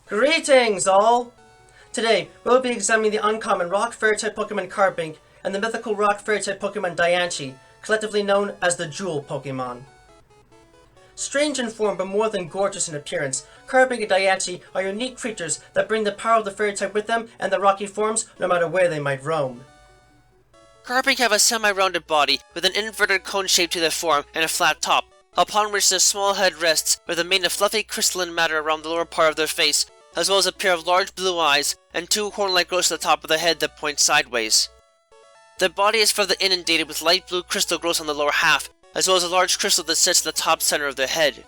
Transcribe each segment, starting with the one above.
Greetings, all! Today, we'll be examining the uncommon rock fairy-type Pokemon Carbink and the mythical rock fairy-type Pokemon Dianchi, collectively known as the Jewel Pokémon. Strange in form but more than gorgeous in appearance, Carbink and Diancie are unique creatures that bring the power of the fairy-type with them and their rocky forms no matter where they might roam. Carbink have a semi-rounded body with an inverted cone shape to their form and a flat top, upon which their small head rests with a mane of fluffy crystalline matter around the lower part of their face, as well as a pair of large blue eyes and two horn-like growths at the top of the head that point sideways. Their body is further inundated with light blue crystal growths on the lower half, as well as a large crystal that sits in the top center of their head.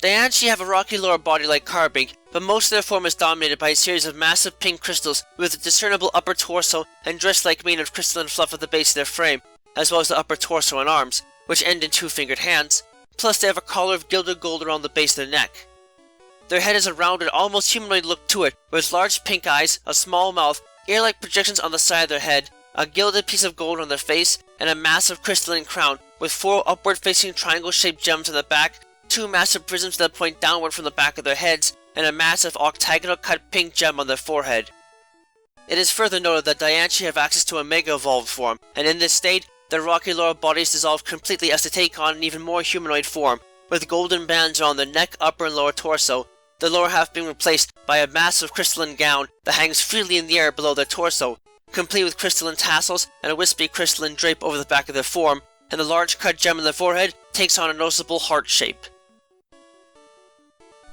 Dianchi have a rocky lower body like Carbink, but most of their form is dominated by a series of massive pink crystals with a discernible upper torso and dress-like mane of crystalline fluff at the base of their frame, as well as the upper torso and arms, which end in two-fingered hands, plus they have a collar of gilded gold around the base of their neck. Their head has a rounded, almost humanoid look to it, with large pink eyes, a small mouth, ear-like projections on the side of their head, a gilded piece of gold on their face, and a massive crystalline crown with four upward-facing triangle-shaped gems on the back, two massive prisms that point downward from the back of their heads, and a massive octagonal-cut pink gem on their forehead. It is further noted that Dianchi have access to a Mega-Evolved form, and in this state, their rocky lower bodies dissolve completely as they take on an even more humanoid form, with golden bands around their neck, upper and lower torso, the lower half being replaced by a massive crystalline gown that hangs freely in the air below their torso, complete with crystalline tassels and a wispy crystalline drape over the back of their form, and the large cut gem in their forehead takes on a noticeable heart shape.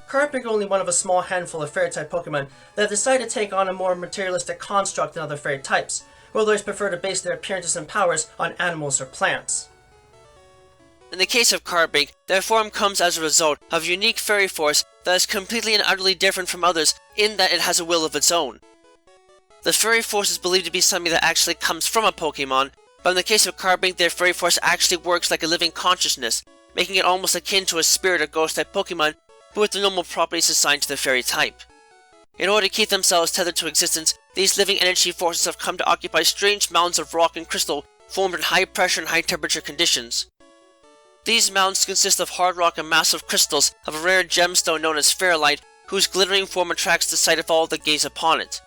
Carbink are only one of a small handful of fairy-type Pokemon that have decided to take on a more materialistic construct than other fairy types, while others prefer to base their appearances and powers on animals or plants. In the case of Carbink, their form comes as a result of unique fairy force that is completely and utterly different from others in that it has a will of its own. The fairy force is believed to be something that actually comes from a Pokemon, but in the case of Carbink, their fairy force actually works like a living consciousness, making it almost akin to a spirit or ghost-type Pokemon, but with the normal properties assigned to the fairy type. In order to keep themselves tethered to existence, these living energy forces have come to occupy strange mounds of rock and crystal formed in high pressure and high temperature conditions. These mounds consist of hard rock and massive crystals of a rare gemstone known as fairlight, whose glittering form attracts the sight of all that gaze upon it.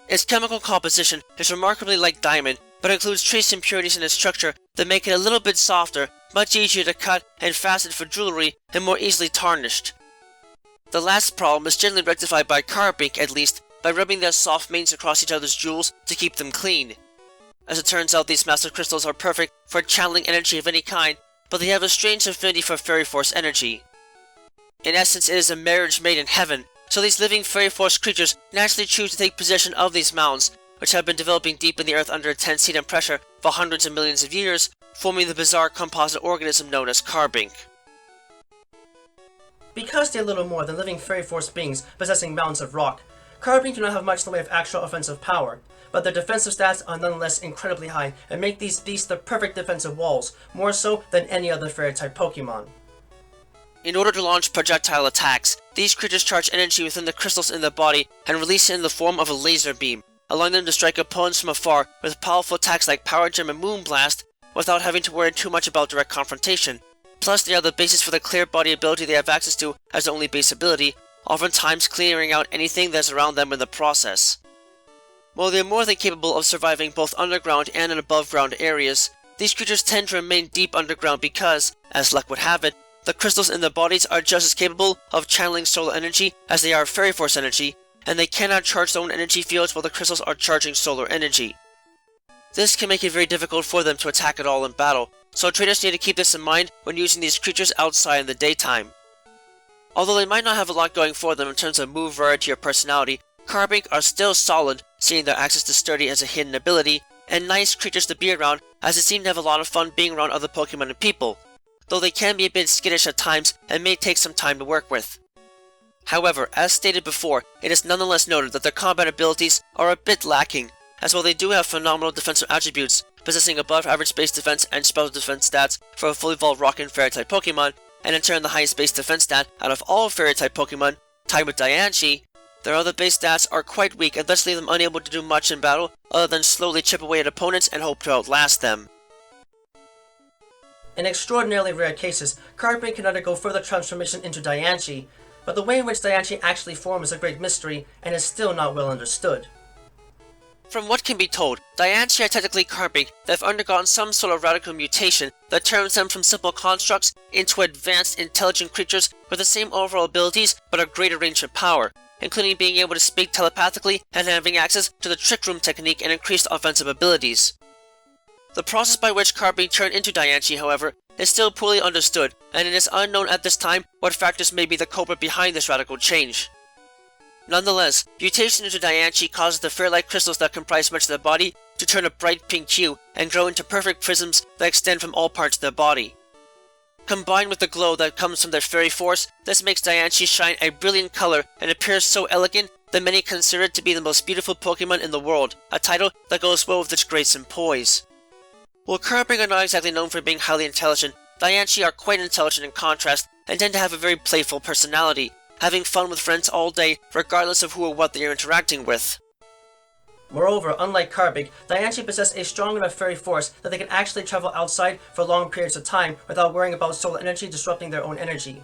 Its chemical composition is remarkably like diamond, but includes trace impurities in its structure that make it a little bit softer, much easier to cut and fasten for jewelry, and more easily tarnished. The last problem is generally rectified by Carbink, at least, by rubbing their soft manes across each other's jewels to keep them clean. As it turns out, these massive crystals are perfect for channeling energy of any kind, but they have a strange affinity for fairy force energy. In essence, it is a marriage made in heaven, so these living fairy force creatures naturally choose to take possession of these mounds, which have been developing deep in the earth under intense heat and pressure for hundreds of millions of years, forming the bizarre composite organism known as Carbink. Because they are little more than living fairy force beings possessing mounds of rock, Carbink do not have much in the way of actual offensive power, but their defensive stats are nonetheless incredibly high and make these beasts the perfect defensive walls, more so than any other fairy-type Pokemon. In order to launch projectile attacks, these creatures charge energy within the crystals in their body and release it in the form of a laser beam, allowing them to strike opponents from afar with powerful attacks like Power Gem and Moonblast without having to worry too much about direct confrontation. Plus, they are the basis for the clear body ability they have access to as the only base ability, oftentimes clearing out anything that is around them in the process. While they are more than capable of surviving both underground and in above-ground areas, these creatures tend to remain deep underground because, as luck would have it, the crystals in their bodies are just as capable of channeling solar energy as they are fairy force energy, and they cannot charge their own energy fields while the crystals are charging solar energy. This can make it very difficult for them to attack at all in battle, so traders need to keep this in mind when using these creatures outside in the daytime. Although they might not have a lot going for them in terms of move variety or personality, Carbink are still solid, seeing their access to sturdy as a hidden ability, and nice creatures to be around as they seem to have a lot of fun being around other Pokemon and people, though they can be a bit skittish at times and may take some time to work with. However, as stated before, it is nonetheless noted that their combat abilities are a bit lacking, as while they do have phenomenal defensive attributes, possessing above average base defense and special defense stats for a fully evolved rock and fairy type Pokemon, and in turn the highest base defense stat out of all fairy type Pokemon, tied with Dianchi, their other base stats are quite weak and thus leave them unable to do much in battle other than slowly chip away at opponents and hope to outlast them. In extraordinarily rare cases, Carbink can undergo further transformation into Dianchi, but the way in which Dianchi actually form is a great mystery and is still not well understood. From what can be told, Dianchi are technically Carbink that have undergone some sort of radical mutation that turns them from simple constructs into advanced, intelligent creatures with the same overall abilities but a greater range of power, including being able to speak telepathically and having access to the Trick Room technique and increased offensive abilities. The process by which Carbink turn into Dianchi, however, is still poorly understood, and it is unknown at this time what factors may be the culprit behind this radical change. Nonetheless, mutation into Dianchi causes the fairy-like crystals that comprise much of their body to turn a bright pink hue and grow into perfect prisms that extend from all parts of their body. Combined with the glow that comes from their fairy force, this makes Dianchi shine a brilliant color and appears so elegant that many consider it to be the most beautiful Pokemon in the world, a title that goes well with its grace and poise. While Carbink are not exactly known for being highly intelligent, Dianchi are quite intelligent in contrast and tend to have a very playful personality, having fun with friends all day regardless of who or what they are interacting with. Moreover, unlike Carbink, Dianchi possess a strong enough fairy force that they can actually travel outside for long periods of time without worrying about solar energy disrupting their own energy.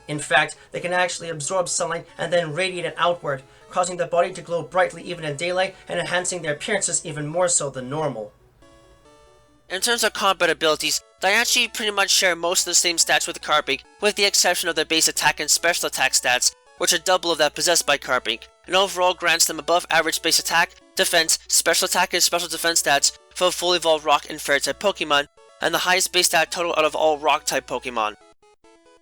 In fact, they can actually absorb sunlight and then radiate it outward, causing their body to glow brightly even in daylight and enhancing their appearances even more so than normal. In terms of combat abilities, Dianchi pretty much share most of the same stats with Carbink, with the exception of their base attack and special attack stats, which are double of that possessed by Carbink, and overall grants them above average base attack, defense, special attack and special defense stats for fully evolved rock and fairy type Pokemon, and the highest base stat total out of all rock type Pokemon.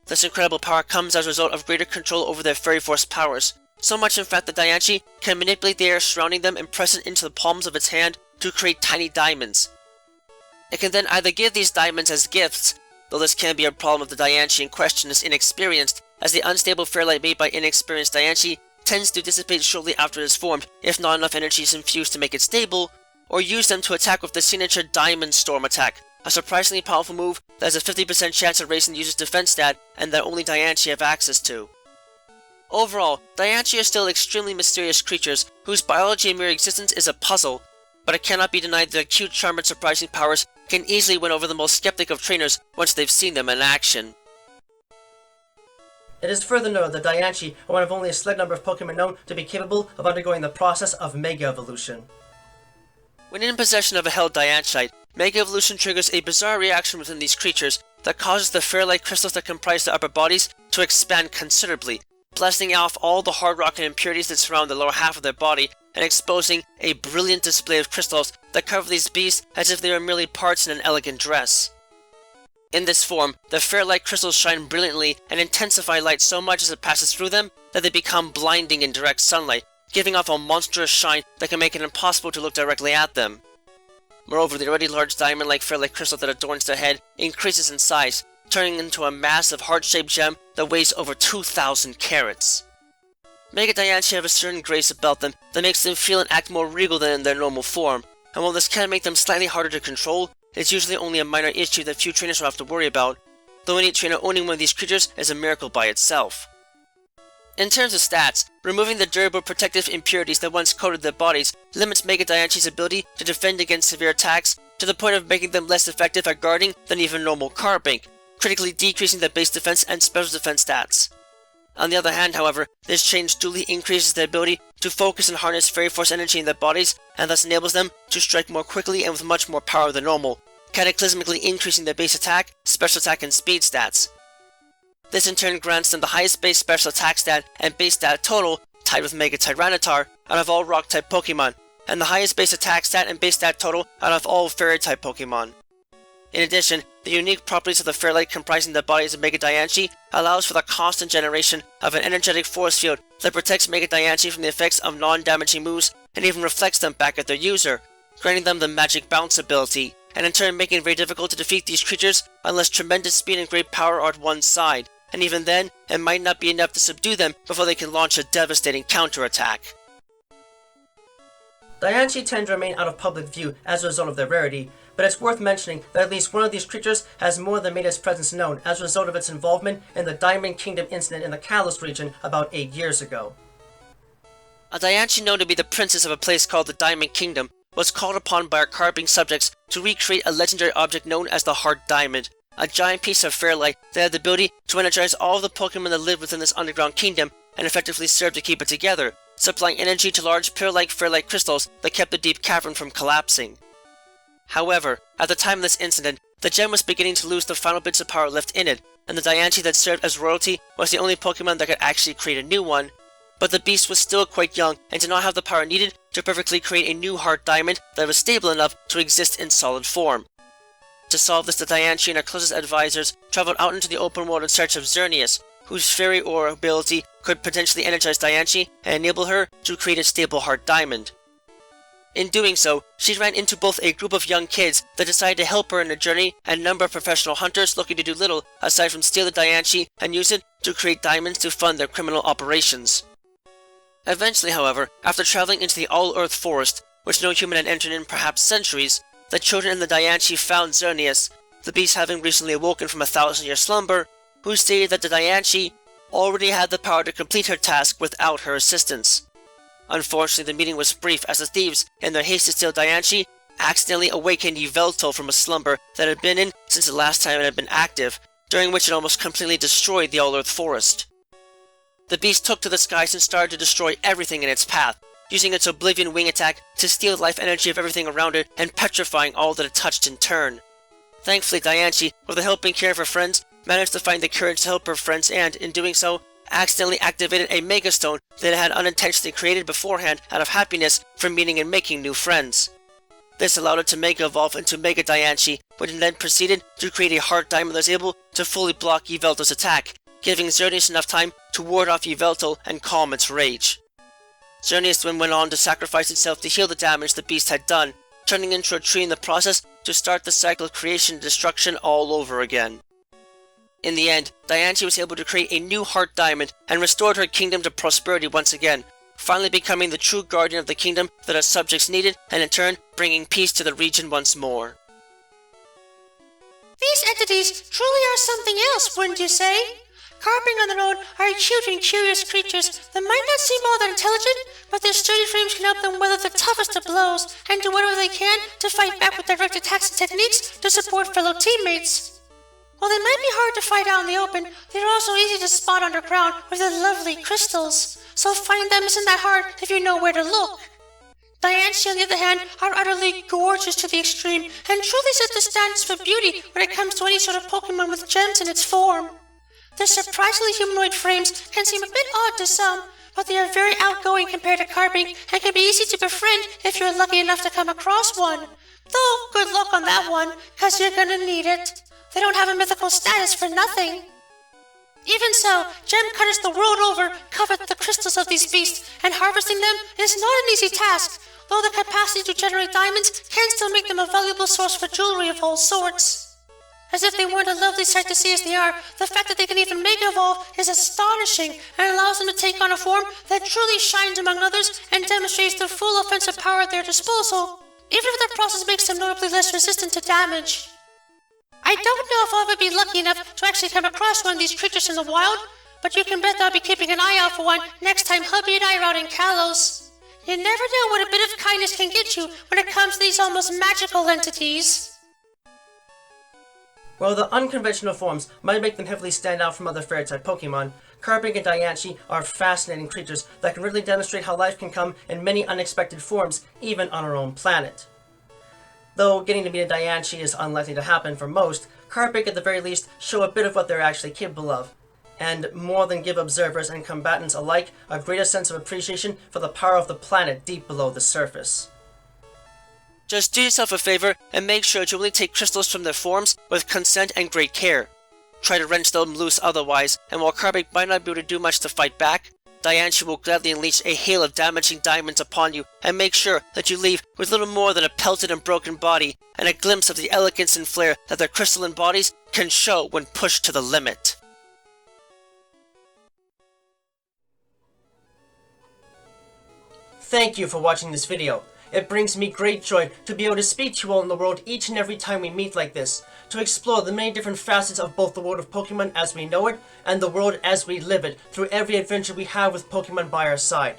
This incredible power comes as a result of greater control over their fairy force powers, so much in fact that Dianchi can manipulate the air surrounding them and press it into the palms of its hand to create tiny diamonds. It can then either give these diamonds as gifts, though this can be a problem if the Dianchi in question is inexperienced, as the unstable fairlight made by inexperienced Dianchi tends to dissipate shortly after it is formed if not enough energy is infused to make it stable, or use them to attack with the signature Diamond Storm attack, a surprisingly powerful move that has a 50% chance of raising the user's defense stat and that only Dianchi have access to. Overall, Dianchi are still extremely mysterious creatures whose biology and mere existence is a puzzle, but it cannot be denied that their cute, charm, and surprising powers can easily win over the most skeptic of trainers once they've seen them in action. It is further noted that Dianchi are one of only a select number of Pokemon known to be capable of undergoing the process of Mega Evolution. When in possession of a held Dianchite, Mega Evolution triggers a bizarre reaction within these creatures that causes the fairy-like crystals that comprise their upper bodies to expand considerably, blasting off all the hard rock and impurities that surround the lower half of their body and exposing a brilliant display of crystals that cover these beasts as if they were merely parts in an elegant dress. In this form, the fairy-like crystals shine brilliantly and intensify light so much as it passes through them that they become blinding in direct sunlight, giving off a monstrous shine that can make it impossible to look directly at them. Moreover, the already large diamond-like fairy-like crystal that adorns their head increases in size, turning into a massive heart-shaped gem that weighs over 2,000 carats. Mega Dianchi have a certain grace about them that makes them feel and act more regal than in their normal form, and while this can make them slightly harder to control, it's usually only a minor issue that few trainers will have to worry about, though any trainer owning one of these creatures is a miracle by itself. In terms of stats, removing the durable protective impurities that once coated their bodies limits Mega Dianchi's ability to defend against severe attacks to the point of making them less effective at guarding than even normal Carbink, critically decreasing their base defense and special defense stats. On the other hand, however, this change duly increases their ability to focus and harness fairy force energy in their bodies, and thus enables them to strike more quickly and with much more power than normal, cataclysmically increasing their base attack, special attack, and speed stats. This in turn grants them the highest base special attack stat and base stat total, tied with Mega Tyranitar, out of all rock-type Pokemon, and the highest base attack stat and base stat total out of all fairy-type Pokemon. In addition, the unique properties of the fairy-light comprising the bodies of Mega Dianchi allows for the constant generation of an energetic force field that protects Mega Dianchi from the effects of non-damaging moves and even reflects them back at their user, granting them the Magic Bounce ability, and in turn making it very difficult to defeat these creatures unless tremendous speed and great power are at one side, and even then, it might not be enough to subdue them before they can launch a devastating counterattack. Dianchi tend to remain out of public view as a result of their rarity, but it's worth mentioning that at least one of these creatures has more than made its presence known as a result of its involvement in the Diamond Kingdom incident in the Kalos region about 8 years ago. A Dianchi known to be the princess of a place called the Diamond Kingdom was called upon by our Carbink subjects to recreate a legendary object known as the Heart Diamond, a giant piece of fair light that had the ability to energize all of the Pokemon that lived within this underground kingdom and effectively served to keep it together, supplying energy to large pill-like fair-light crystals that kept the deep cavern from collapsing. However, at the time of this incident, the gem was beginning to lose the final bits of power left in it, and the Dianchi that served as royalty was the only Pokemon that could actually create a new one, but the beast was still quite young and did not have the power needed to perfectly create a new heart diamond that was stable enough to exist in solid form. To solve this, the Dianchi and our closest advisors traveled out into the open world in search of Xerneas, whose fairy aura ability could potentially energize Dianchi and enable her to create a stable heart diamond. In doing so, she ran into both a group of young kids that decided to help her in her journey and a number of professional hunters looking to do little aside from steal the Dianchi and use it to create diamonds to fund their criminal operations. Eventually, however, after traveling into the All-Earth Forest, which no human had entered in perhaps centuries, the children and the Dianchi found Xerneas, the beast having recently awoken from a 1,000-year slumber, who stated that the Dianchi already had the power to complete her task without her assistance. Unfortunately, the meeting was brief as the thieves, in their haste to steal Dianchi, accidentally awakened Yveltal from a slumber that had been in since the last time it had been active, during which it almost completely destroyed the All-Earth Forest. The beast took to the skies and started to destroy everything in its path, using its Oblivion Wing attack to steal the life energy of everything around it and petrifying all that it touched in turn. Thankfully, Dianchi, with the help and care of her friends, managed to find the courage to help her friends and, in doing so, accidentally activated a Mega Stone that it had unintentionally created beforehand out of happiness from meeting and making new friends. This allowed it to Mega Evolve into Mega Dianchi, which then proceeded to create a heart diamond that was able to fully block Yveltal's attack, giving Xerneas enough time to ward off Yveltal and calm its rage. Xerneas then went on to sacrifice itself to heal the damage the beast had done, turning into a tree in the process to start the cycle of creation and destruction all over again. In the end, Dianchi was able to create a new heart diamond and restored her kingdom to prosperity once again, finally becoming the true guardian of the kingdom that her subjects needed and in turn bringing peace to the region once more. These entities truly are something else, wouldn't you say? Carbink on their own are cute and curious creatures that might not seem all that intelligent, but their sturdy frames can help them weather the toughest of blows and do whatever they can to fight back with direct attacks and techniques to support fellow teammates. While they might be hard to fight out in the open, they're also easy to spot underground with their lovely crystals, so finding them isn't that hard if you know where to look. Dianchi, on the other hand, are utterly gorgeous to the extreme and truly set the standards for beauty when it comes to any sort of Pokemon with gems in its form. Their surprisingly humanoid frames can seem a bit odd to some, but they are very outgoing compared to Carbink and can be easy to befriend if you're lucky enough to come across one. Though, good luck on that one, cause you're gonna need it. They don't have a mythical status for nothing. Even so, gem cutters the world over covet the crystals of these beasts, and harvesting them is not an easy task, though the capacity to generate diamonds can still make them a valuable source for jewelry of all sorts. As if they weren't a lovely sight to see as they are, the fact that they can even Mega Evolve is astonishing and allows them to take on a form that truly shines among others and demonstrates the full offensive power at their disposal, even if that process makes them notably less resistant to damage. I don't know if I'll ever be lucky enough to actually come across one of these creatures in the wild, but you can bet that I'll be keeping an eye out for one next time Hubby and I are out in Kalos. You never know what a bit of kindness can get you when it comes to these almost magical entities. While the unconventional forms might make them heavily stand out from other fairy-type Pokemon, Carbink and Diancie are fascinating creatures that can really demonstrate how life can come in many unexpected forms, even on our own planet. Though getting to meet a Diancie is unlikely to happen for most, Carbink at the very least show a bit of what they're actually capable of, and more than give observers and combatants alike a greater sense of appreciation for the power of the planet deep below the surface. Just do yourself a favor and make sure to only take crystals from their forms with consent and great care. Try to wrench them loose otherwise, and while Carbink might not be able to do much to fight back, Dianchi will gladly unleash a hail of damaging diamonds upon you and make sure that you leave with little more than a pelted and broken body and a glimpse of the elegance and flair that their crystalline bodies can show when pushed to the limit. Thank you for watching this video. It brings me great joy to be able to speak to you all in the world each and every time we meet like this, to explore the many different facets of both the world of Pokemon as we know it, and the world as we live it, through every adventure we have with Pokemon by our side.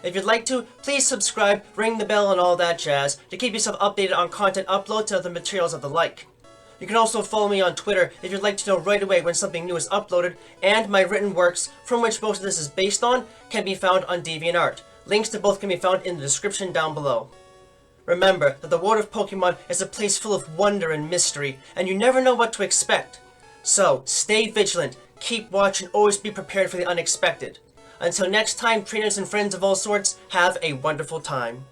If you'd like to, please subscribe, ring the bell and all that jazz, to keep yourself updated on content uploads and other materials of the like. You can also follow me on Twitter if you'd like to know right away when something new is uploaded, and my written works, from which most of this is based on, can be found on DeviantArt. Links to both can be found in the description down below. Remember that the world of Pokemon is a place full of wonder and mystery, and you never know what to expect. So, stay vigilant, keep watch, and always be prepared for the unexpected. Until next time, trainers and friends of all sorts, have a wonderful time.